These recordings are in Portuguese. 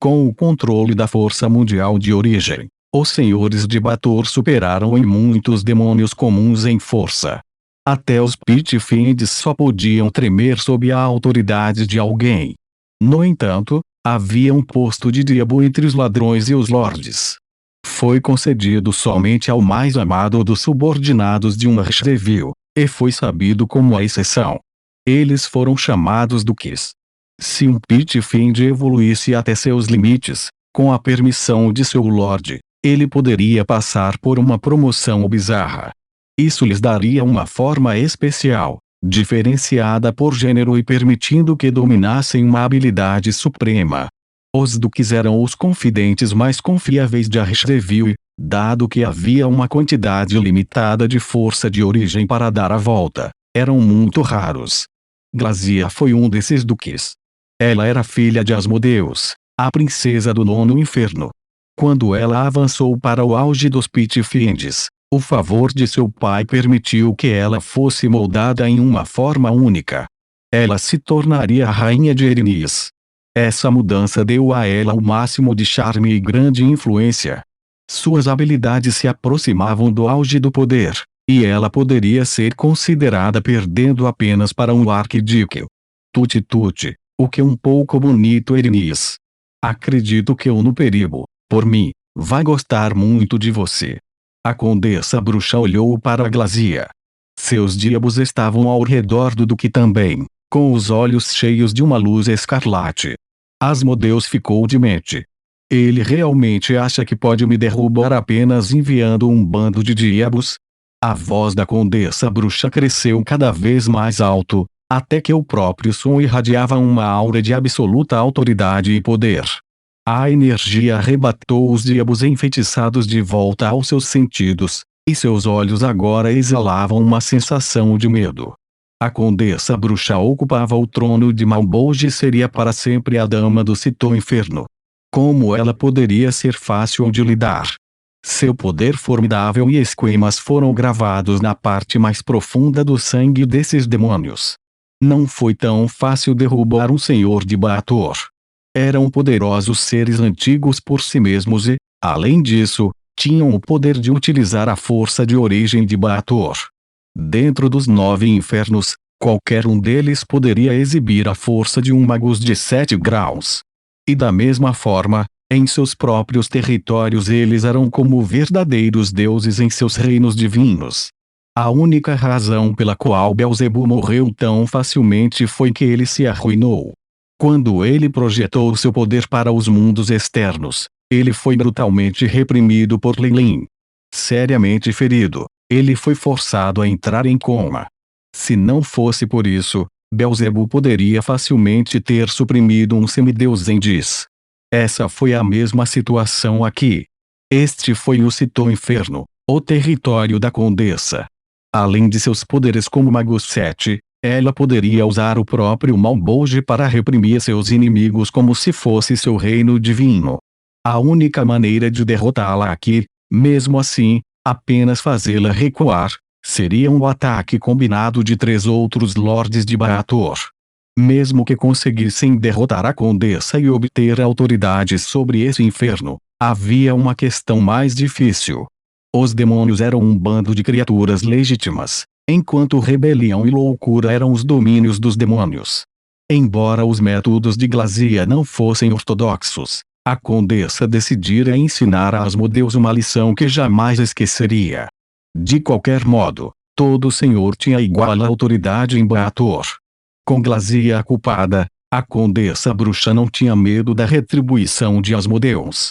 Com o controle da força mundial de origem, os senhores de Bator superaram em muitos demônios comuns em força. Até os Pit Fiends só podiam tremer sob a autoridade de alguém. No entanto, havia um posto de diabo entre os ladrões e os lordes. Foi concedido somente ao mais amado dos subordinados de um Archdevil, e foi sabido como a exceção. Eles foram chamados duques. Se um Pit Fiend evoluísse até seus limites, com a permissão de seu lorde, ele poderia passar por uma promoção bizarra. Isso lhes daria uma forma especial, diferenciada por gênero e permitindo que dominassem uma habilidade suprema. Os duques eram os confidentes mais confiáveis de Archdevil e, dado que havia uma quantidade limitada de força de origem para dar a volta, eram muito raros. Glazia foi um desses duques. Ela era filha de Asmodeus, a princesa do nono inferno. Quando ela avançou para o auge dos Pit Fiends, o favor de seu pai permitiu que ela fosse moldada em uma forma única. Ela se tornaria a rainha de Erinis. Essa mudança deu a ela o máximo de charme e grande influência. Suas habilidades se aproximavam do auge do poder, e ela poderia ser considerada perdendo apenas para um arquiduque. Tuti tuti, o que um pouco bonito Erinis. Acredito que o Nuperibo, por mim, vai gostar muito de você. A condessa bruxa olhou para a Glazia. Seus diabos estavam ao redor do duque também, com os olhos cheios de uma luz escarlate. Asmodeus ficou demente. Ele realmente acha que pode me derrubar apenas enviando um bando de diabos? A voz da condessa bruxa cresceu cada vez mais alto, até que o próprio som irradiava uma aura de absoluta autoridade e poder. A energia arrebatou os diabos enfeitiçados de volta aos seus sentidos, e seus olhos agora exalavam uma sensação de medo. A condessa bruxa ocupava o trono de Malbolge e seria para sempre a dama do Cito Inferno. Como ela poderia ser fácil de lidar? Seu poder formidável e esquemas foram gravados na parte mais profunda do sangue desses demônios. Não foi tão fácil derrubar um senhor de Bator. Eram poderosos seres antigos por si mesmos e, além disso, tinham o poder de utilizar a força de origem de Bator. Dentro dos 9 infernos, qualquer um deles poderia exibir a força de um magus de 7 graus. E da mesma forma, em seus próprios territórios eles eram como verdadeiros deuses em seus reinos divinos. A única razão pela qual Beelzebub morreu tão facilmente foi que ele se arruinou. Quando ele projetou seu poder para os mundos externos, ele foi brutalmente reprimido por Lilin. Seriamente ferido, ele foi forçado a entrar em coma. Se não fosse por isso, Beelzebub poderia facilmente ter suprimido um semideus em Dis. Essa foi a mesma situação aqui. Este foi o Cito Inferno, o território da condessa. Além de seus poderes como Magus 7, ela poderia usar o próprio Malbolge para reprimir seus inimigos como se fosse seu reino divino. A única maneira de derrotá-la aqui, mesmo assim, apenas fazê-la recuar, seria um ataque combinado de 3 outros lordes de Bator. Mesmo que conseguissem derrotar a condessa e obter autoridade sobre esse inferno, havia uma questão mais difícil. Os demônios eram um bando de criaturas legítimas, enquanto rebelião e loucura eram os domínios dos demônios. Embora os métodos de Glazia não fossem ortodoxos, a condessa decidira ensinar a Asmodeus uma lição que jamais esqueceria. De qualquer modo, todo senhor tinha igual autoridade em Bator. Com Glazia culpada, a condessa bruxa não tinha medo da retribuição de Asmodeus.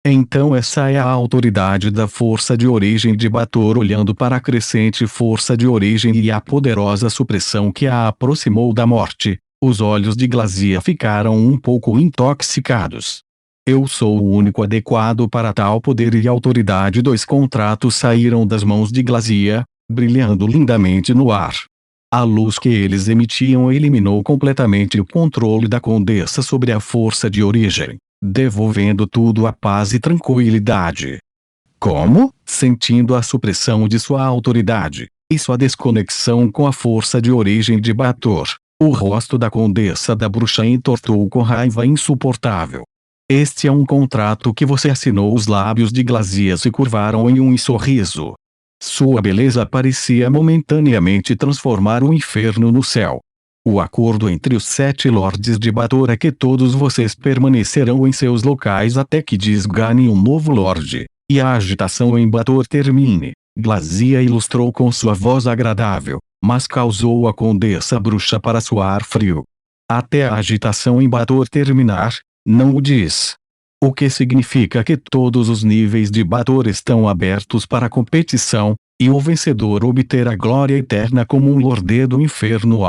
Então essa é a autoridade da força de origem de Bator olhando para a crescente força de origem e a poderosa supressão que a aproximou da morte. Os olhos de Glazia ficaram um pouco intoxicados. Eu sou o único adequado para tal poder e autoridade. 2 contratos saíram das mãos de Glazia, brilhando lindamente no ar. A luz que eles emitiam eliminou completamente o controle da condessa sobre a força de origem, devolvendo tudo à paz e tranquilidade. Como? Sentindo a supressão de sua autoridade, e sua desconexão com a força de origem de Bator, o rosto da condessa da bruxa entortou com raiva insuportável. Este é um contrato que você assinou. Os lábios de Glazia se curvaram em um sorriso. Sua beleza parecia momentaneamente transformar o inferno no céu. O acordo entre os 7 lordes de Bator é que todos vocês permanecerão em seus locais até que desgane um novo lorde, e a agitação em Bator termine. Glazia ilustrou com sua voz agradável, mas causou a condessa bruxa para suar frio. Até a agitação em Bator terminar, não o diz. O que significa que todos os níveis de Bator estão abertos para a competição, e o vencedor obterá glória eterna como um lorde do inferno.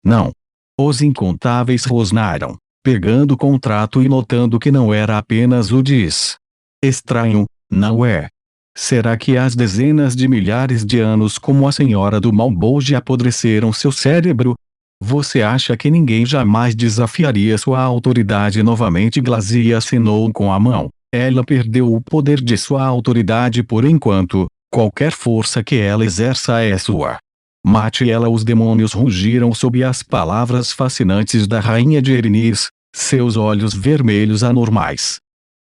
Não. Os incontáveis rosnaram, pegando o contrato e notando que não era apenas o diz. Estranho, não é? Será que as dezenas de milhares de anos como a senhora do Malbolge apodreceram seu cérebro? Você acha que ninguém jamais desafiaria sua autoridade novamente? Glazia assinou com a mão. Ela perdeu o poder de sua autoridade por enquanto. Qualquer força que ela exerça é sua. Mate ela. Os demônios rugiram sob as palavras fascinantes da rainha de Erinis, seus olhos vermelhos anormais.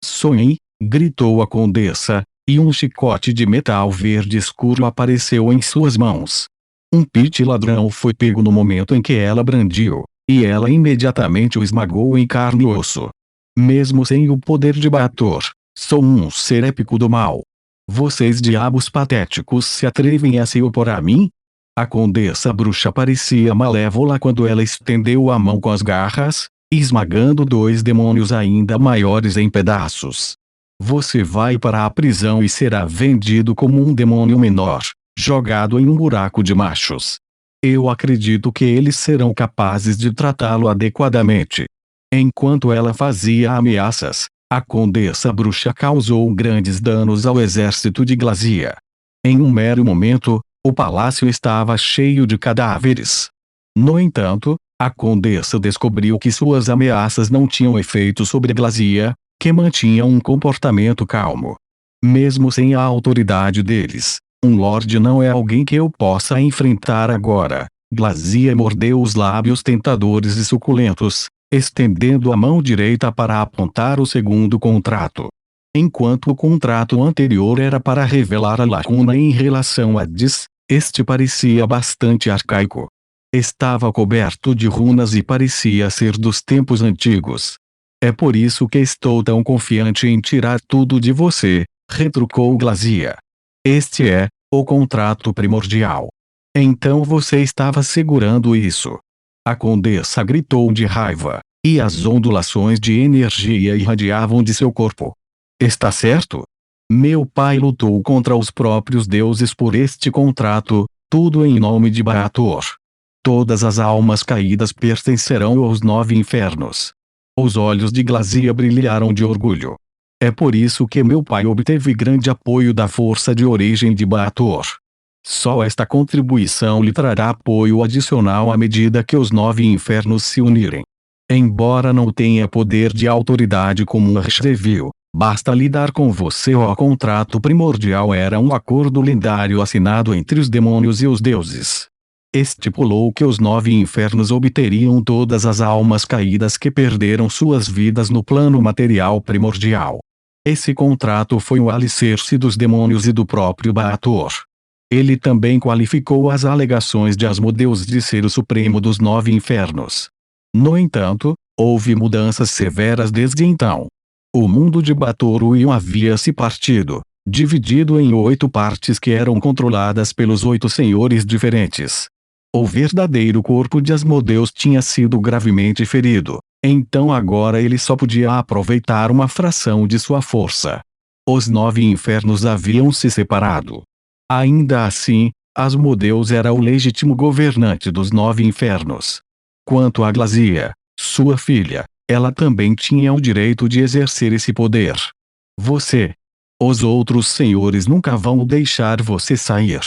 Sonhei, gritou a condessa, e um chicote de metal verde escuro apareceu em suas mãos. Um pit ladrão foi pego no momento em que ela brandiu, e ela imediatamente o esmagou em carne e osso. Mesmo sem o poder de Bator, sou um ser épico do mal. Vocês diabos patéticos se atrevem a se opor a mim? A condessa bruxa parecia malévola quando ela estendeu a mão com as garras, esmagando 2 demônios ainda maiores em pedaços. Você vai para a prisão e será vendido como um demônio menor, jogado em um buraco de machos. Eu acredito que eles serão capazes de tratá-lo adequadamente. Enquanto ela fazia ameaças, a condessa bruxa causou grandes danos ao exército de Glazia. Em um mero momento, o palácio estava cheio de cadáveres. No entanto, a condessa descobriu que suas ameaças não tinham efeito sobre Glazia, que mantinha um comportamento calmo. Mesmo sem a autoridade deles, um lorde não é alguém que eu possa enfrentar agora. Glazia mordeu os lábios tentadores e suculentos, estendendo a mão direita para apontar o segundo contrato. Enquanto o contrato anterior era para revelar a lacuna em relação a Dis, este parecia bastante arcaico. Estava coberto de runas e parecia ser dos tempos antigos. É por isso que estou tão confiante em tirar tudo de você, retrucou Glazia. Este é o contrato primordial. Então você estava segurando isso. A condessa gritou de raiva, e as ondulações de energia irradiavam de seu corpo. Está certo? Meu pai lutou contra os próprios deuses por este contrato, tudo em nome de Bator. Todas as almas caídas pertencerão aos 9 infernos. Os olhos de Glazia brilharam de orgulho. É por isso que meu pai obteve grande apoio da força de origem de Bator. Só esta contribuição lhe trará apoio adicional à medida que os 9 infernos se unirem. Embora não tenha poder de autoridade como Archdevil, basta lidar com você. O contrato primordial era um acordo lendário assinado entre os demônios e os deuses. Estipulou que os 9 infernos obteriam todas as almas caídas que perderam suas vidas no plano material primordial. Esse contrato foi o alicerce dos demônios e do próprio Bator. Ele também qualificou as alegações de Asmodeus de ser o supremo dos 9 infernos. No entanto, houve mudanças severas desde então. O mundo de Batoruion havia se partido, dividido em 8 partes que eram controladas pelos 8 senhores diferentes. O verdadeiro corpo de Asmodeus tinha sido gravemente ferido, então agora ele só podia aproveitar uma fração de sua força. Os 9 infernos haviam se separado. Ainda assim, Asmodeus era o legítimo governante dos 9 infernos. Quanto a Glazia, sua filha, ela também tinha o direito de exercer esse poder. Os outros senhores nunca vão deixar você sair.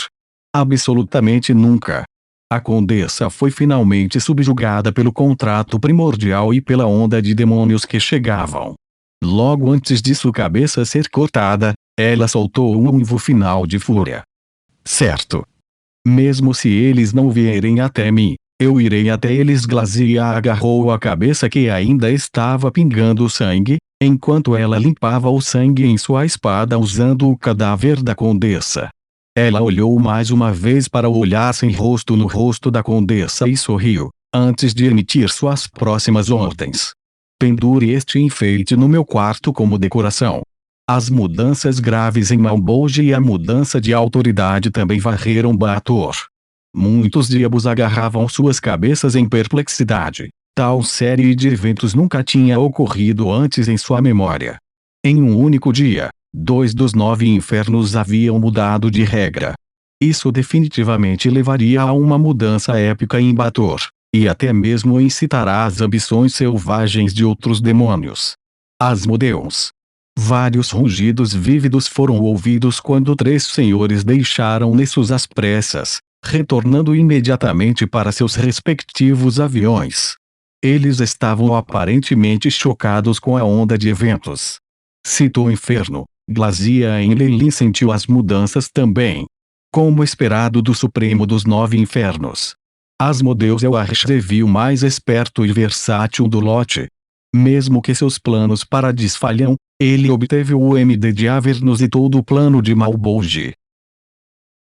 Absolutamente nunca. A condessa foi finalmente subjugada pelo contrato primordial e pela onda de demônios que chegavam. Logo antes de sua cabeça ser cortada, ela soltou um uivo final de fúria. Certo. Mesmo se eles não vierem até mim, eu irei até eles. Glazia agarrou a cabeça que ainda estava pingando sangue, enquanto ela limpava o sangue em sua espada usando o cadáver da condessa. Ela olhou mais uma vez para o olhar sem rosto no rosto da condessa e sorriu, antes de emitir suas próximas ordens. Pendure este enfeite no meu quarto como decoração. As mudanças graves em Malbolge e a mudança de autoridade também varreram Baator. Muitos diabos agarravam suas cabeças em perplexidade. Tal série de eventos nunca tinha ocorrido antes em sua memória. Em um único dia, 2 dos 9 infernos haviam mudado de regra. Isso definitivamente levaria a uma mudança épica em Baator, e até mesmo incitará as ambições selvagens de outros demônios. Asmodeus. Vários rugidos vívidos foram ouvidos quando 3 senhores deixaram Nessus às pressas, retornando imediatamente para seus respectivos aviões. Eles estavam aparentemente chocados com a onda de eventos. Citou o inferno, Glazia Enlilin sentiu as mudanças também. Como esperado do Supremo dos 9 infernos. Asmodeus é o archdevil mais esperto e versátil do lote. Mesmo que seus planos para desfalham, ele obteve o MD de Avernus e todo o plano de Malbolge.